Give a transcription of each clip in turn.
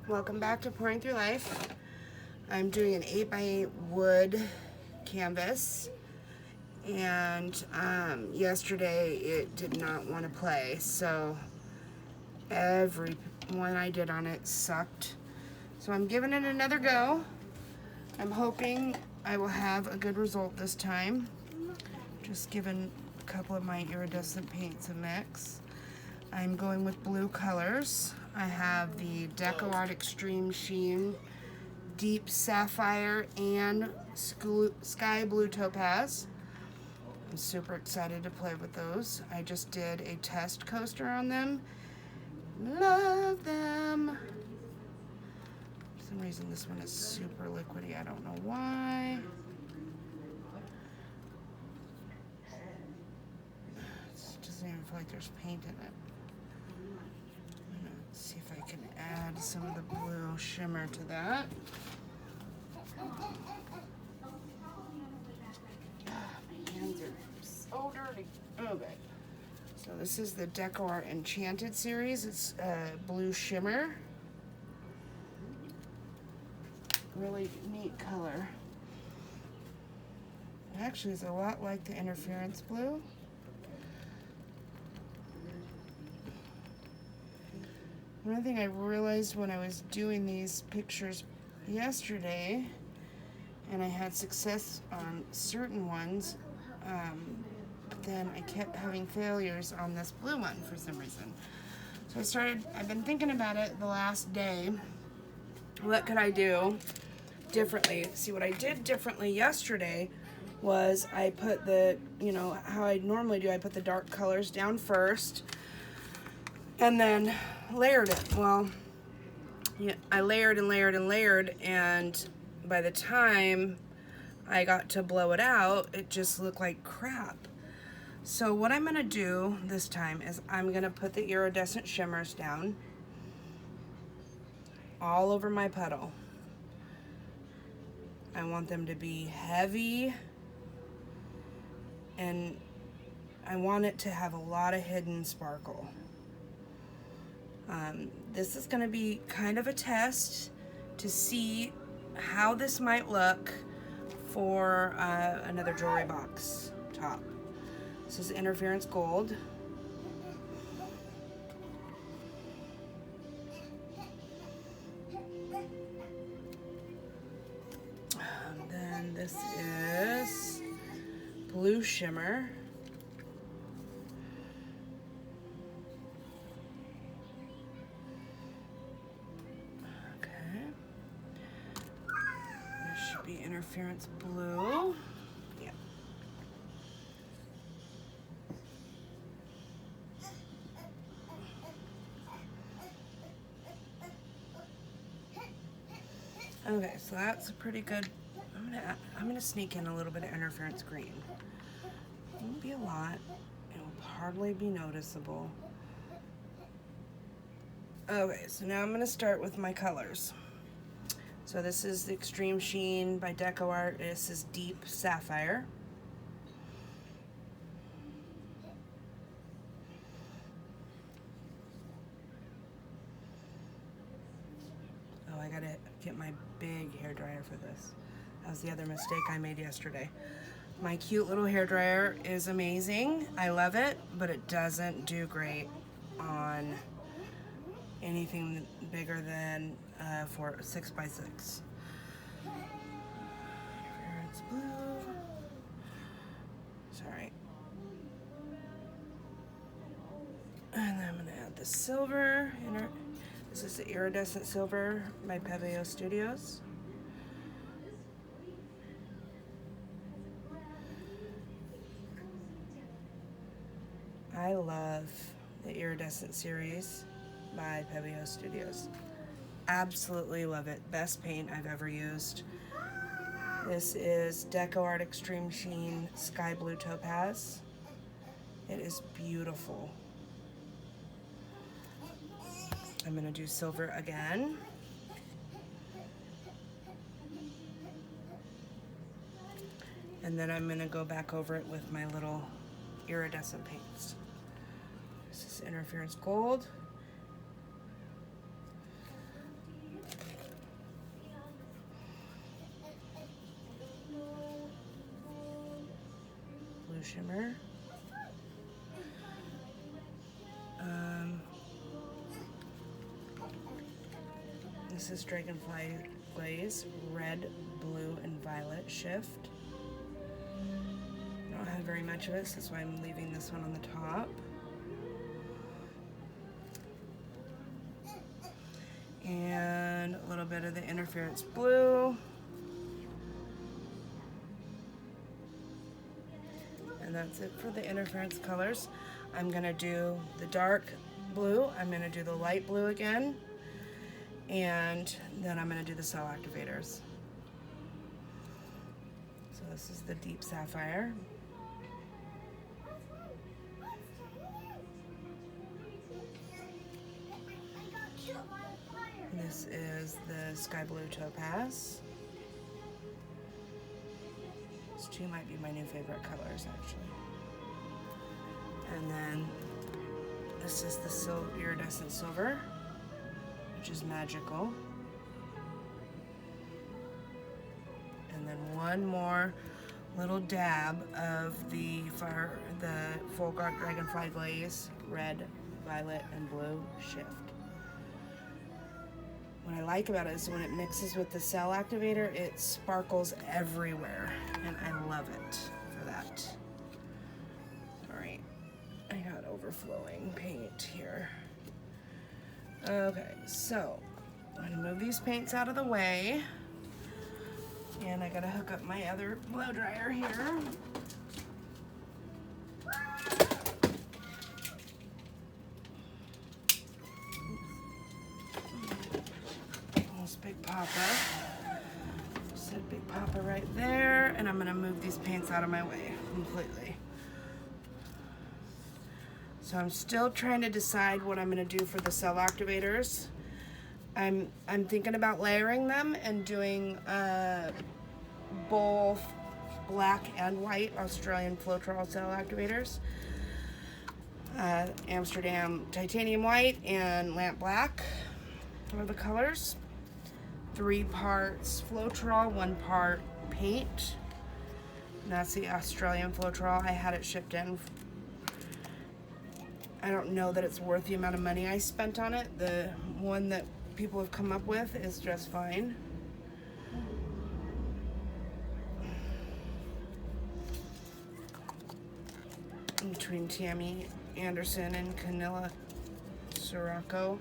Welcome back to Pouring Through Life. I'm doing an 8x8 wood canvas, and yesterday it did not want to play, so every one I did on it sucked. So I'm giving it another go. I'm hoping I will have a good result this time. Just giving a couple of my iridescent paints a mix. I'm going with blue colors. I have the Deco Art Extreme Sheen Deep Sapphire and Sky Blue Topaz. I'm super excited to play with those. I just did a test coaster on them. Love them. For some reason this one is super liquidy. I don't know why. It doesn't even feel like there's paint in it. See if I can add some of the blue shimmer to that. My hands are so dirty. Okay. So this is the Deco Art Enchanted series. It's blue shimmer. Really neat color. It actually is a lot like the interference blue. One thing I realized when I was doing these pictures yesterday, and I had success on certain ones, but then I kept having failures on this blue one for some reason. So I've been thinking about it the last day. What could I do differently? See, what I did differently yesterday was I put the, how I normally do, I put the dark colors down first, and then layered it. Well, yeah, I layered and layered and layered, and by the time I got to blow it out, it just looked like crap. So what I'm gonna do this time is I'm gonna put the iridescent shimmers down all over my puddle. I want them to be heavy, and I want it to have a lot of hidden sparkle. This is going to be kind of a test to see how this might look for another jewelry box top. This is interference gold. Then this is blue shimmer. Interference blue. Yeah. Okay, so that's a pretty good. I'm gonna sneak in a little bit of interference green. It won't be a lot. It will hardly be noticeable. Okay, so now I'm gonna start with my colors. So this is the Extreme Sheen by Deco Art. This is Deep Sapphire. Oh, I gotta get my big hairdryer for this. That was the other mistake I made yesterday. My cute little hairdryer is amazing. I love it, but it doesn't do great on anything bigger than 6x6. Interference blue. Sorry. And then I'm gonna add the silver. This is the iridescent silver by Pebeo Studios. I love the iridescent series by Pebeo Studios. Absolutely love it. Best paint I've ever used. This is Deco Art Extreme Sheen Sky Blue Topaz. It is beautiful. I'm gonna do silver again. And then I'm gonna go back over it with my little iridescent paints. This is interference gold. blue shimmer. This is Dragonfly Glaze, red, blue, and violet shift. I don't have very much of it, so that's why I'm leaving this one on the top. And a little bit of the interference blue. And that's it for the interference colors. I'm gonna do the dark blue, I'm gonna do the light blue again, and then I'm gonna do the cell activators. So this is the deep sapphire. This is the sky blue topaz. These two might be my new favorite colors, actually. And then this is the iridescent silver, which is magical. And then one more little dab of the folkart dragonfly glaze, red, violet, and blue shift. What I like about it is when it mixes with the cell activator, it sparkles everywhere, and I love it for that. All right, I got overflowing paint here. Okay, so I'm gonna move these paints out of the way, and I gotta hook up my other blow dryer here. Big Papa. Said Big Papa right there, and I'm gonna move these paints out of my way completely. So I'm still trying to decide what I'm gonna do for the cell activators. I'm thinking about layering them and doing both black and white Australian floetrol cell activators. Amsterdam titanium white and lamp black are the colors. 3 parts floetrol, 1 part paint. And that's the Australian floetrol. I had it shipped in. I don't know that it's worth the amount of money I spent on it. The one that people have come up with is just fine. Between Tammy Anderson and Camilla Sirocco,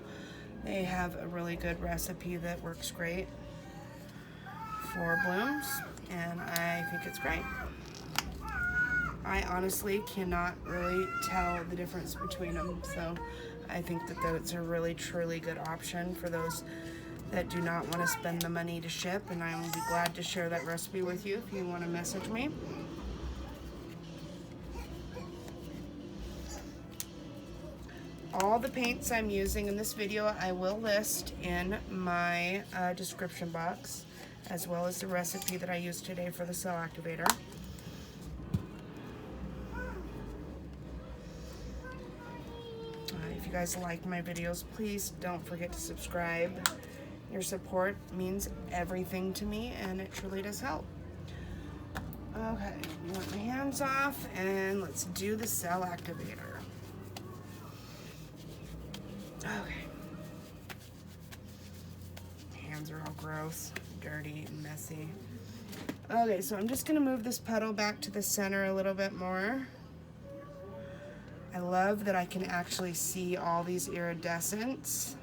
they have a really good recipe that works great for blooms, and I think it's great. I honestly cannot really tell the difference between them, so I think that it's a really truly good option for those that do not want to spend the money to ship, and I will be glad to share that recipe with you if you want to message me. All the paints I'm using in this video I will list in my description box, as well as the recipe that I used today for the cell activator. If you guys like my videos, please don't forget to subscribe. Your support means everything to me, and it truly does help. Okay, I want my hands off, and let's do the cell activator. Okay. Hands are all gross, dirty, and messy. Okay, so I'm just gonna move this petal back to the center a little bit more. I love that I can actually see all these iridescents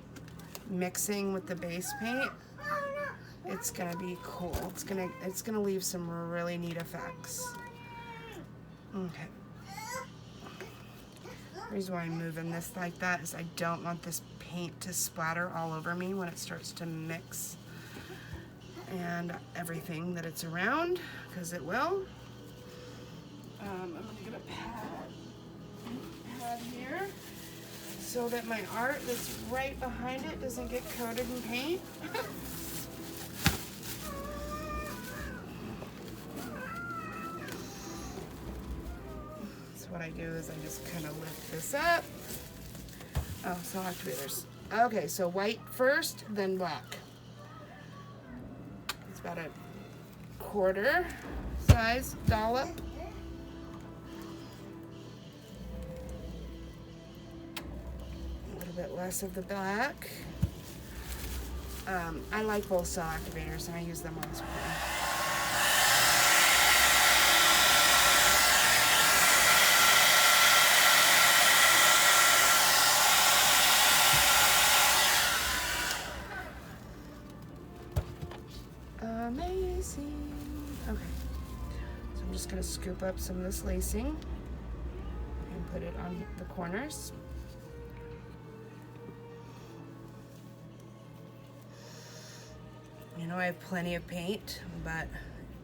mixing with the base paint. It's gonna be cool. It's gonna leave some really neat effects. Okay. The reason why I'm moving this like that is I don't want this paint to splatter all over me when it starts to mix and everything that it's around, because it will. I'm gonna get a pad here so that my art that's right behind it doesn't get coated in paint. What I do is I just kind of lift this up. Oh, cell activators. Okay, so white first, then black. It's about a 1/4 size dollop. bit less of the black. I like both cell activators and I use them on spray. Amazing. Okay, so I'm just going to scoop up some of this lacing and put it on the corners. You know, I have plenty of paint, but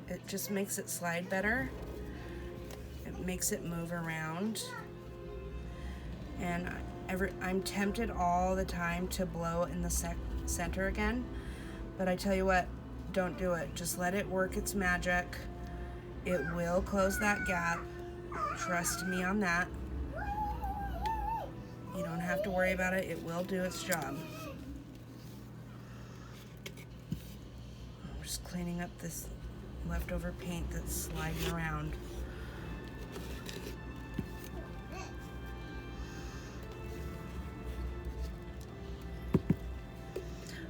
it just makes it slide better. It makes it move around. And I'm tempted all the time to blow in the center again, but I tell you what, don't do it. Just let it work its magic. It will close that gap. Trust me on that. You don't have to worry about it. It will do its job. I'm just cleaning up this leftover paint that's sliding around.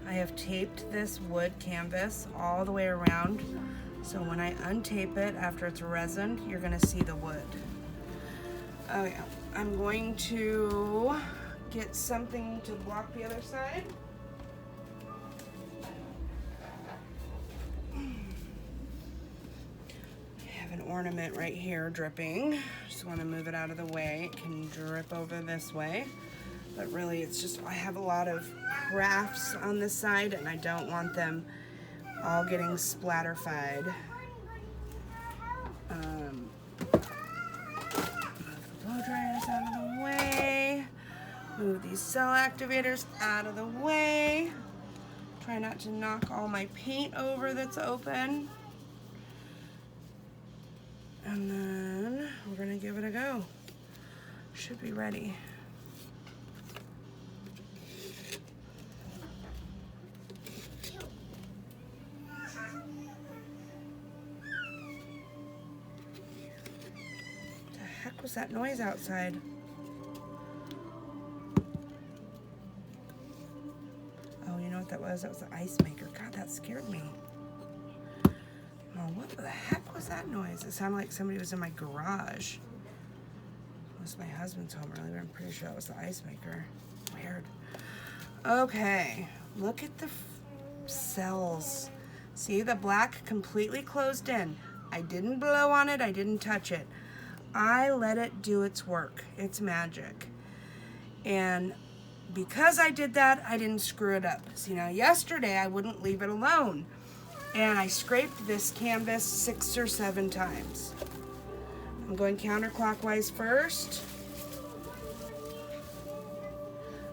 I have taped this wood canvas all the way around, so when I untape it after it's resined, you're going to see the wood. Oh yeah, I'm going to get something to block the other side. I have an ornament right here dripping. Just want to move it out of the way. It can drip over this way. But really, it's just, I have a lot of crafts on this side and I don't want them all getting splatterfied. Move the blow dryers out of the way. Move these cell activators out of the way. Try not to knock all my paint over that's open. And then we're gonna give it a go. Should be ready. What was that noise outside? Oh, you know what that was? That was the ice maker. God, that scared me. Oh, what the heck was that noise? It sounded like somebody was in my garage. Unless my husband's home earlier, but I'm pretty sure that was the ice maker. Weird. Okay, look at the cells. See, the black completely closed in. I didn't blow on it. I didn't touch it. I let it do its work, its magic. And because I did that, I didn't screw it up. See, now yesterday I wouldn't leave it alone. And I scraped this canvas 6 or 7 times. I'm going counterclockwise first.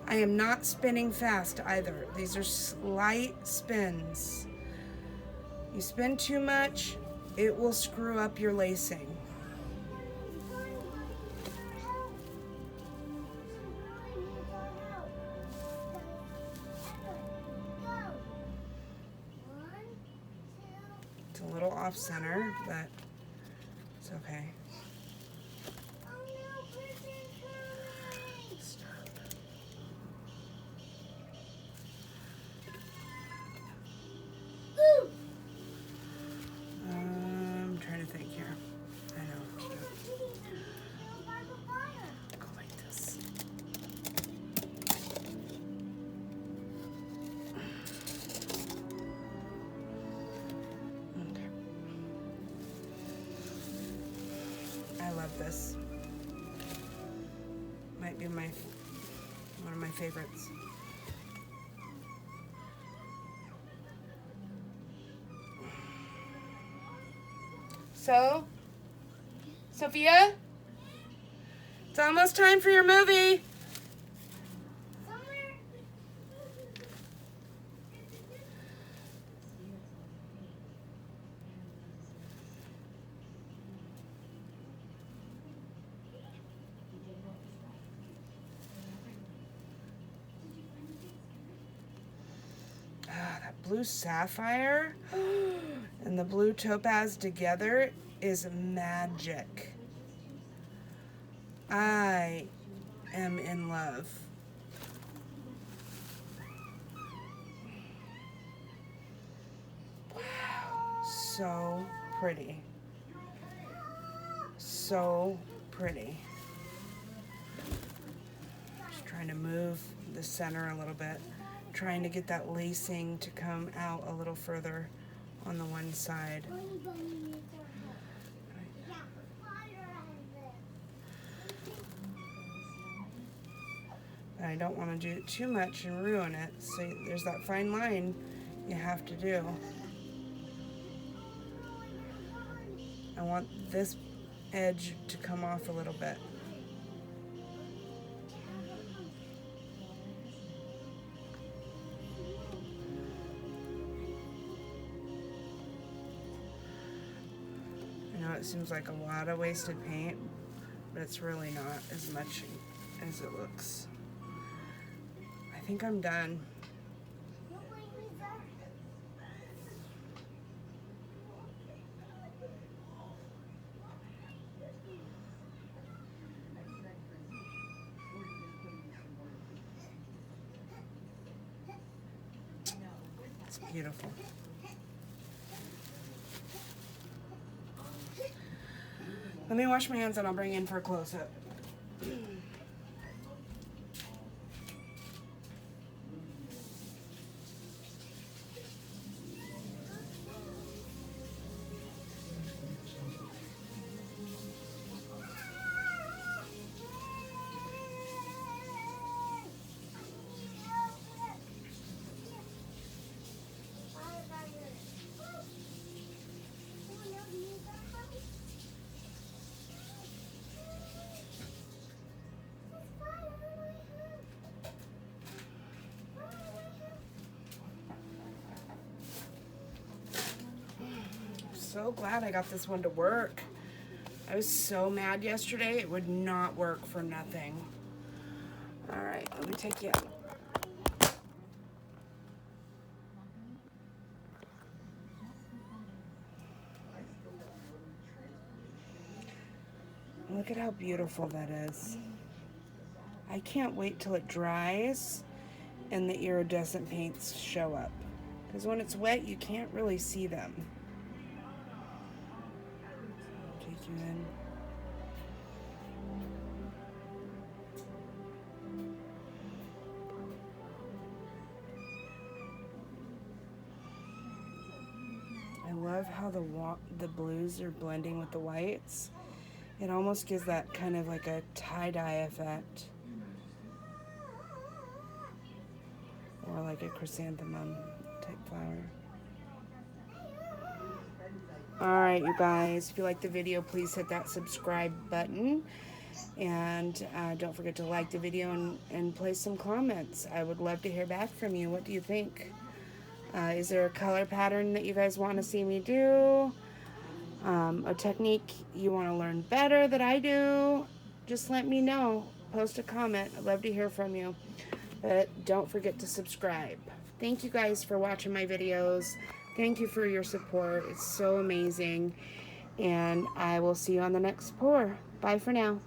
I am not spinning fast either. These are slight spins. You spin too much, it will screw up your lacing. A little off center, but it's okay. Stop. I'm trying to think here. I know. Go like this. I love this. Might be one of my favorites. So, Sophia, it's almost time for your movie. Blue sapphire and the blue topaz together is magic. I am in love. so pretty. So pretty. Just trying to move the center a little bit. Trying to get that lacing to come out a little further on the one side. I don't want to do it too much and ruin it. So there's that fine line you have to do. I want this edge to come off a little bit. I know it seems like a lot of wasted paint, but it's really not as much as it looks. I think I'm done. It's beautiful. Let me wash my hands and I'll bring you in for a close-up. So glad I got this one to work. I was so mad yesterday it would not work for nothing. All right, let me take you out. Look at how beautiful that is. I can't wait till it dries and the iridescent paints show up. Because when it's wet, you can't really see them. Take you in. I love how the blues are blending with the whites. It almost gives that kind of like a tie-dye effect. Or like a chrysanthemum type flower. Alright, you guys, if you like the video, please hit that subscribe button. And don't forget to like the video and place some comments. I would love to hear back from you. What do you think? Is there a color pattern that you guys want to see me do? A technique you want to learn better that I do? Just let me know. Post a comment. I'd love to hear from you. But don't forget to subscribe. Thank you guys for watching my videos. Thank you for your support. It's so amazing. And I will see you on the next pour. Bye for now.